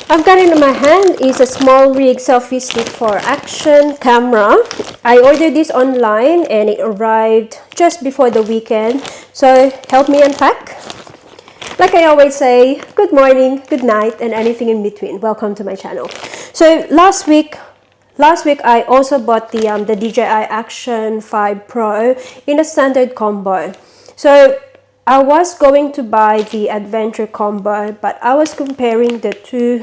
I've got in my hand is a Smallrig Selfie Stick for Action camera. I ordered this online and it arrived just before the weekend. So help me unpack. Like I always say, good morning, good night, and anything in between. Welcome to my channel. So last week I also bought the DJI Action 5 Pro in a standard combo. So I was going to buy the adventure combo, but I was comparing the two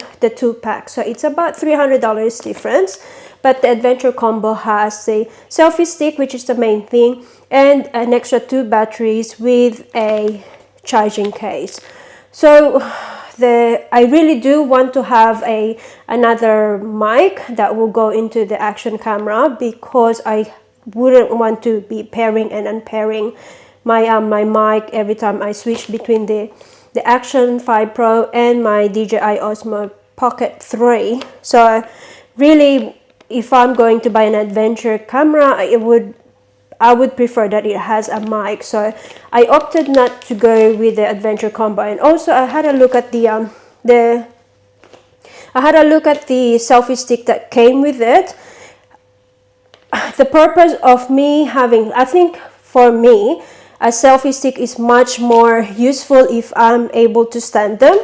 packs. So it's about $300 difference, but the adventure combo has the selfie stick, which is the main thing, and an extra 2 batteries with a charging case. So I really do want to have another mic that will go into the Action camera, because I wouldn't want to be pairing and unpairing my mic every time I switch between the Action 5 Pro and my DJI Osmo Pocket 3. So really, if I'm going to buy an adventure camera, I would prefer that it has a mic. So I opted not to go with the adventure combo. And also I had a look at the selfie stick that came with it. The purpose of me having, I think for me, a selfie stick is much more useful if I'm able to stand them.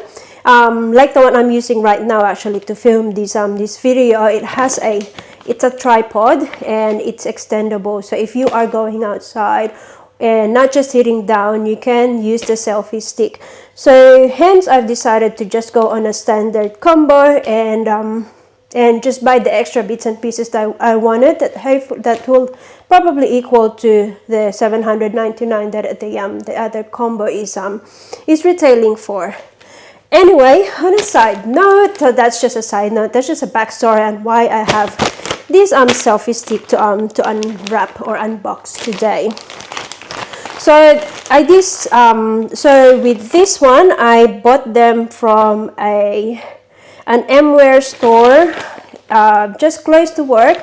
Like the one I'm using right now, actually, to film this video. It's a tripod and it's extendable. So if you are going outside and not just sitting down, you can use the selfie stick. So hence I've decided to just go on a standard combo and just buy the extra bits and pieces that I wanted, that will probably equal to the $799 that the other combo is retailing for. Anyway, on a side note, that's just a side note, that's just a backstory on why I have this selfie stick to unwrap or unbox today. So so with this one, I bought them from an Mwear store just close to work,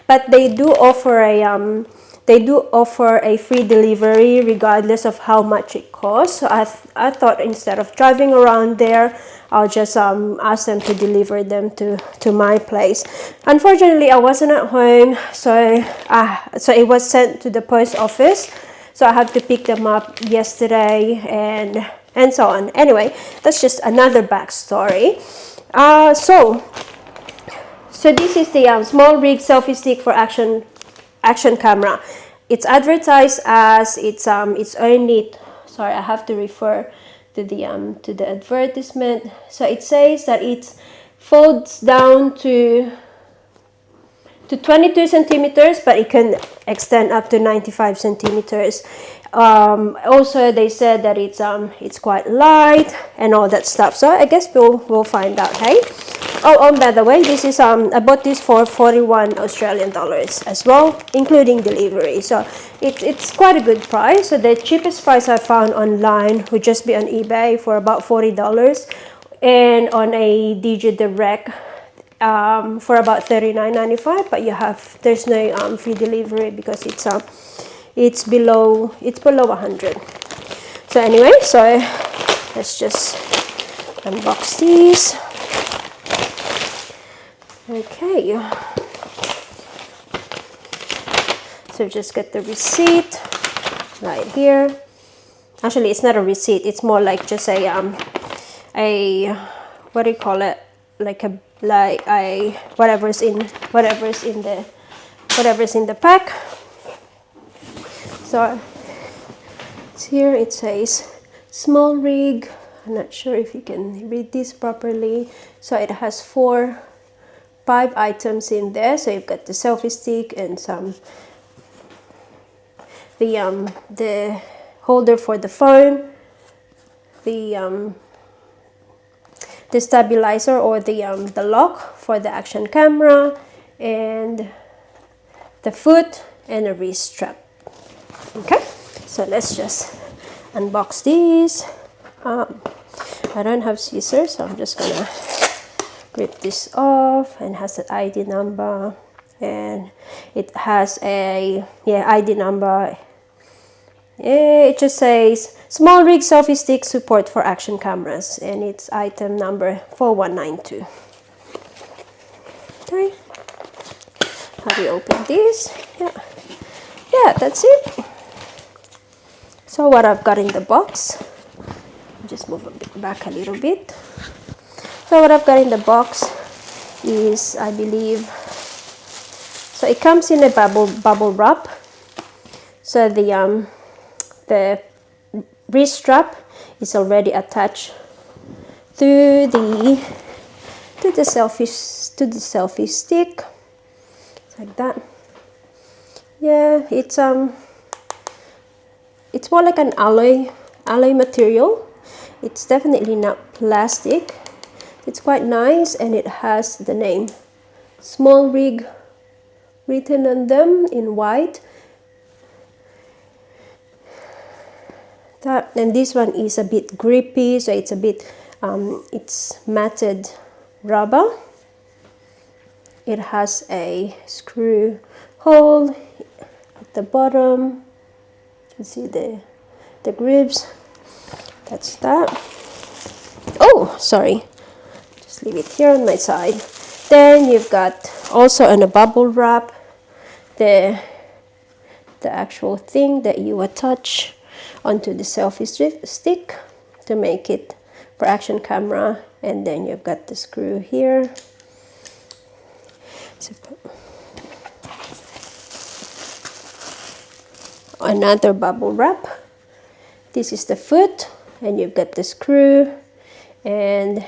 but they do offer a free delivery regardless of how much it costs. So I thought, instead of driving around there, I'll just ask them to deliver them to my place. Unfortunately, I wasn't at home, so it was sent to the post office. So I had to pick them up yesterday and so on. Anyway, that's just another backstory. So this is the Smallrig Selfie Stick for Action camera. It's advertised as it's only, sorry, I have to refer to the advertisement. So it says that it folds down to 22 centimeters, but it can extend up to 95 centimeters. Also, they said that it's quite light and all that stuff. So I guess we'll find out. Hey. Oh, by the way, this is I bought this for 41 Australian dollars as well, including delivery. So it's quite a good price. So the cheapest price I found online would just be on eBay for about $40, and on a DJ Direct for about $39.95. But there's no free delivery because it's below 100. So anyway, so let's just unbox these. Okay, so just get the receipt right here. Actually, it's not a receipt, it's more like just a what do you call it, like whatever's in the pack. So it's here, it says Smallrig. I'm not sure if you can read this properly. So it has 5 items in there. So you've got the selfie stick and the holder for the phone, the stabilizer or the lock for the Action camera, and the foot and a wrist strap. Okay, so let's just unbox these. I don't have scissors, so I'm just gonna rip this off, and has an ID number, and it has a ID number. It just says Smallrig Selfie Stick support for Action cameras, and it's item number 4192. Okay, how do you open this? Yeah, that's it. So what I've got in the box, just move back a little bit. So what I've got in the box is, I believe, so it comes in a bubble wrap. So the wrist strap is already attached to the selfie stick, like that. Yeah, it's more like an alloy material. It's definitely not plastic. It's quite nice, and it has the name Smallrig written on them in white. And this one is a bit grippy, so it's a bit it's matted rubber. It has a screw hole at the bottom. You can see the grooves. That's that. Oh, sorry. Just leave it here on my side. Then you've got also in a bubble wrap the actual thing that you attach onto the selfie stick to make it for action camera. And then you've got the screw here. Another bubble wrap. This is the foot, and you've got the screw, and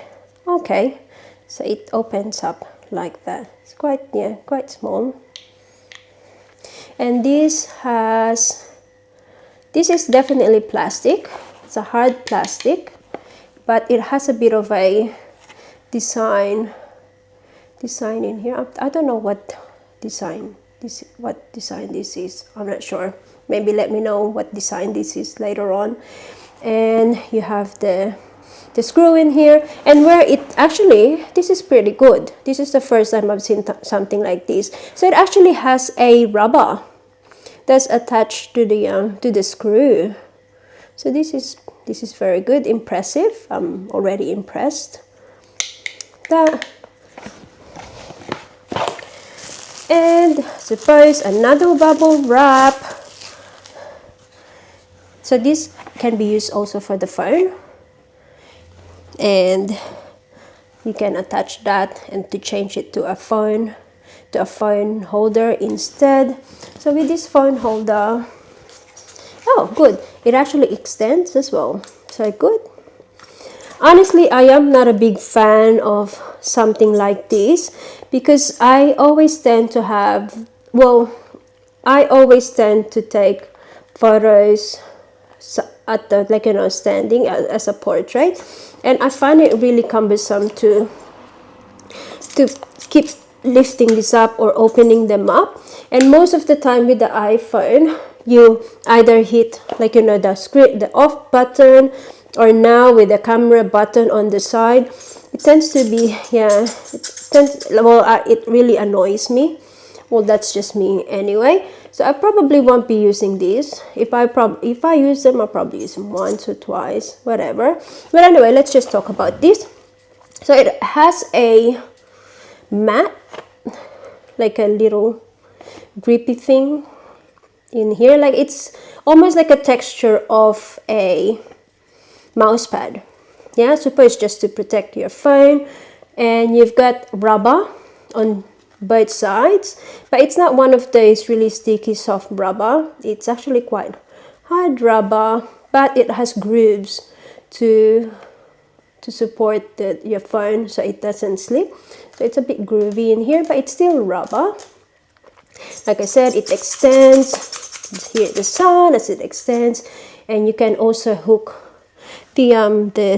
okay, so it opens up like that. It's quite small. And this is definitely plastic. It's a hard plastic, but it has a bit of a design in here. I don't know what design this is. I'm not sure. Maybe let me know what design this is later on. And you have the screw in here, and where it actually, this is pretty good. This is the first time I've seen something like this. So it actually has a rubber that's attached to the screw. So this is very good, impressive. I'm already impressed. And suppose another bubble wrap. So this can be used also for the phone, and you can attach that and to change it to a phone holder instead. So with this phone holder, oh good, it actually extends as well, so good. Honestly, I am not a big fan of something like this, because I always tend to take photos at the standing as a portrait, and I find it really cumbersome to keep lifting this up or opening them up. And most of the time with the iPhone, you either hit the off button, or now with the camera button on the side. It tends to be it really annoys me. Well, that's just me anyway. So I probably won't be using these. If I use them, I'll probably use them once or twice, whatever. But anyway, let's just talk about this. So it has a mat, like a little grippy thing in here. Like it's almost like a texture of a mouse pad. Yeah, suppose just to protect your phone. And you've got rubber on both sides, but it's not one of those really sticky soft rubber. It's actually quite hard rubber, but it has grooves to support your phone so it doesn't slip. So it's a bit groovy in here, but it's still rubber. Like I said, it extends. Here the sun as it extends, and you can also hook the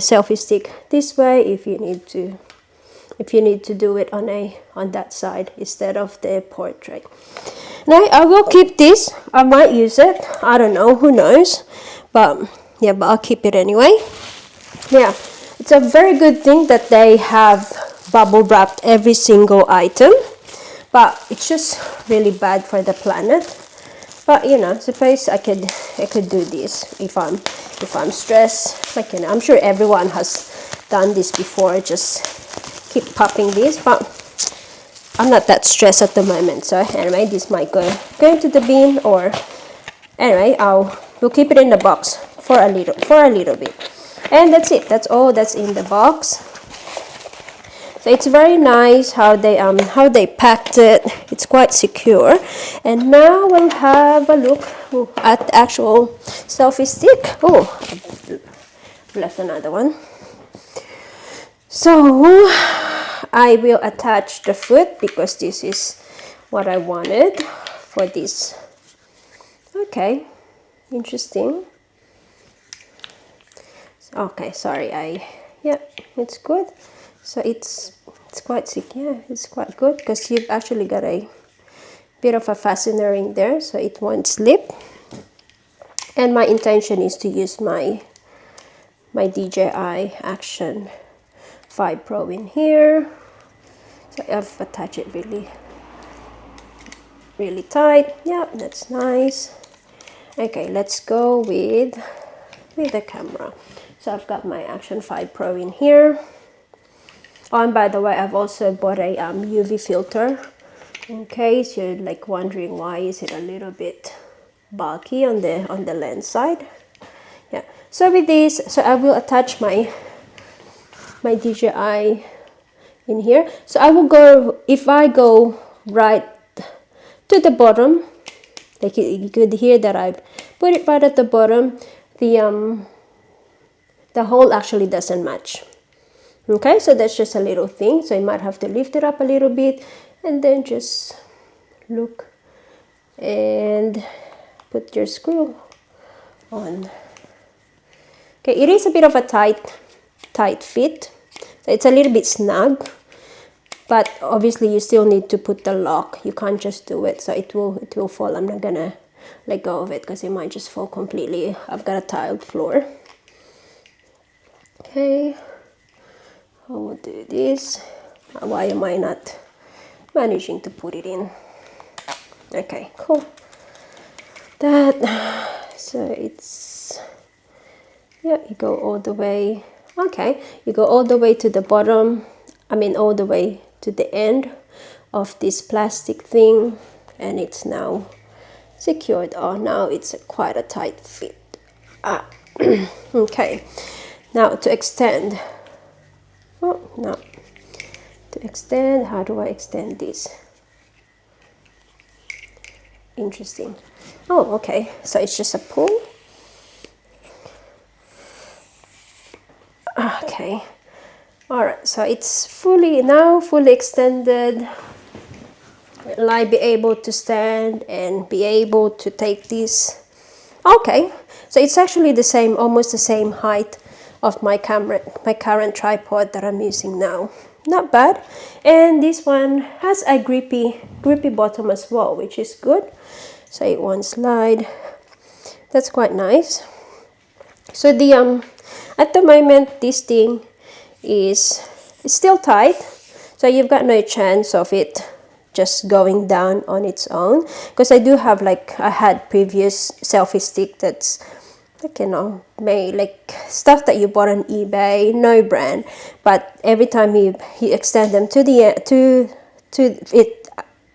selfie stick this way if you need to do it on that side instead of the portrait. Now I will keep this. I might use it, I don't know, who knows, but I'll keep it anyway. Yeah, it's a very good thing that they have bubble wrapped every single item, but it's just really bad for the planet. But suppose I could do this if I'm stressed. I'm sure everyone has done this before, just keep popping this. But I'm not that stressed at the moment. So anyway, this might go into the bin, or anyway, we'll keep it in the box for a little bit. And that's it. That's all that's in the box. So it's very nice how they packed it. It's quite secure. And now we'll have a look at the actual selfie stick. Oh, I've left another one. So I will attach the foot because this is what I wanted for this. Okay, interesting. Okay, sorry, yeah, it's good. So it's quite secure. Yeah, it's quite good because you've actually got a bit of a fastener in there, so it won't slip. And my intention is to use my DJI Action 5 Pro in here. So I've attached it really tight. Yeah, that's nice. Okay, let's go with the camera. So I've got my Action 5 Pro in here. Oh, and by the way, I've also bought a UV filter in case you're like wondering why is it a little bit bulky on the lens side. Yeah. So with this, so I will attach my DJI in here. So I will go, if I go right to the bottom, like you could hear that I put it right at the bottom, the hole actually doesn't match. Okay, so that's just a little thing, so you might have to lift it up a little bit and then just look and put your screw on. Okay, it is a bit of a tight fit, so it's a little bit snug, but obviously you still need to put the lock. You can't just do it, so it will fall. I'm not gonna let go of it because it might just fall completely. I've got a tiled floor. Okay, I will do this. Why am I not managing to put it in? Okay, cool. So it's, yeah, you go all the way. Okay, you go all the way to the bottom. I mean, all the way to the end of this plastic thing, and it's now secured. Oh, now it's quite a tight fit. Okay, now to extend. Oh, no. To extend, how do I extend this? Interesting. Oh, okay. So it's just a pull. Okay. All right. So it's fully extended. Will I be able to stand and be able to take this? Okay. So it's actually the same, almost the same height of my current tripod that I'm using now. Not bad. And this one has a grippy bottom as well, which is good. So it won't slide. That's quite nice. So at the moment this thing is still tight, so you've got no chance of it just going down on its own, because I do have, like, I had previous selfie stick that's like, you know, made like stuff that you bought on eBay, no brand, but every time you extend them to it,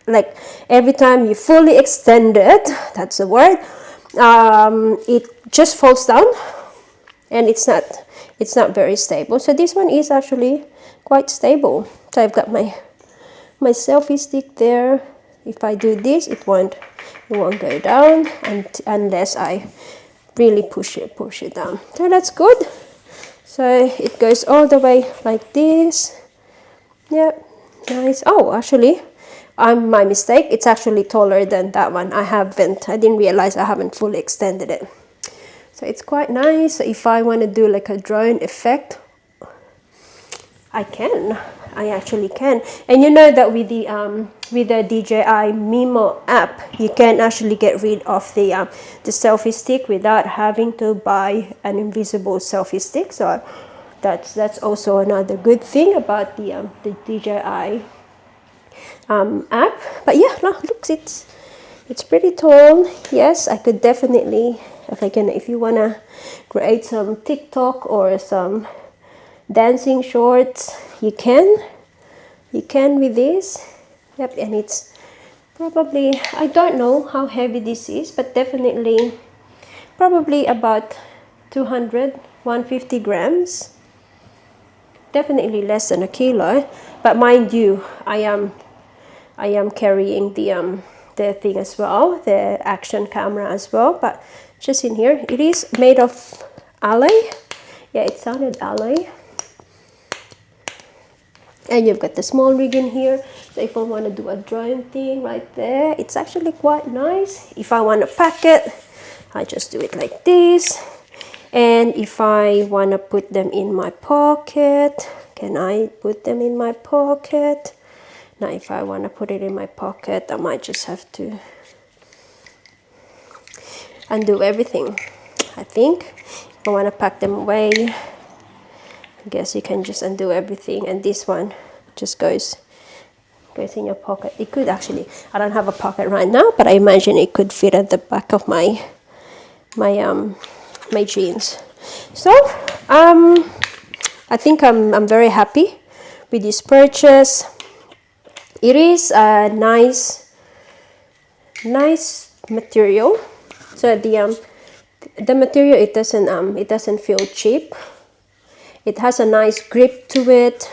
like every time you fully extend it, that's the word, it just falls down and it's not very stable. So this one is actually quite stable. So I've got my selfie stick there. If I do this, it won't go down, unless I really push it down. So that's good. So it goes all the way like this. Yep, nice. Oh, actually, my mistake. It's actually taller than that one. I didn't realize I haven't fully extended it. So it's quite nice. So if I want to do like a drone effect, I actually can. And you know that with the DJI Mimo app, you can actually get rid of the selfie stick without having to buy an invisible selfie stick. So that's also another good thing about the DJI app. But yeah, look, it's pretty tall. Yes, I could definitely, if you wanna create some TikTok or some dancing shorts, you can with this. Yep, and it's probably, I don't know how heavy this is, but definitely probably about 200, 150 grams. Definitely less than a kilo. But mind you, I am carrying the thing as well, the action camera as well. But just in here, it is made of alloy. Yeah, it's solid alloy. And you've got the Smallrig in here. So if I want to do a drone thing right there, it's actually quite nice. If I want to pack it, I just do it like this. And if I want to put them in my pocket, can I put them in my pocket? Now if I want to put it in my pocket, I might just have to undo everything. I think if I want to pack them away, I guess you can just undo everything, and this one just goes in your pocket. It could actually, I don't have a pocket right now, but I imagine it could fit at the back of my jeans. So I think I'm very happy with this purchase. It is a nice material. So the material, it doesn't feel cheap. It has a nice grip to it,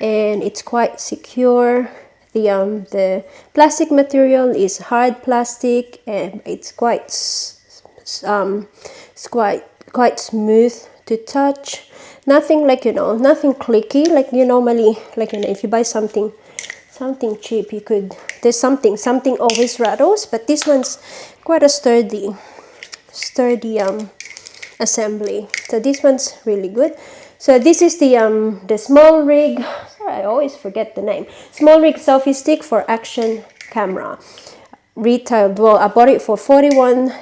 and it's quite secure. The plastic material is hard plastic, and it's quite smooth to touch. Nothing like, nothing clicky like you normally, like, if you buy something cheap, you could, there's something always rattles, but this one's quite a sturdy assembly. So this one's really good. So this is the Smallrig, sorry, I always forget the name, Smallrig Selfie Stick for action camera. Retailed, well, I bought it for $41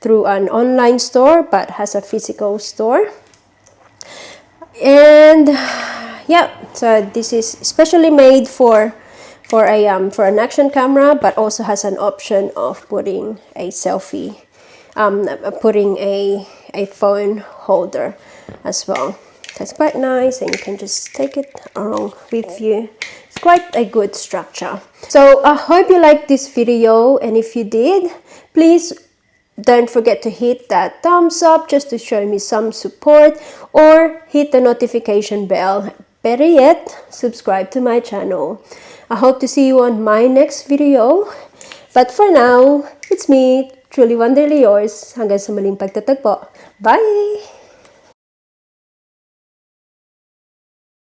through an online store, but has a physical store. And yeah, so this is specially made for an action camera, but also has an option of putting a selfie, putting a phone holder as well. That's quite nice, and you can just take it along with you. It's quite a good structure. So I hope you liked this video, and if you did, please don't forget to hit that thumbs up just to show me some support, or hit the notification bell. Better yet, subscribe to my channel. I hope to see you on my next video. But for now, it's me, truly wonderly yours. Hanggang sa muling pagtatagpo. Bye!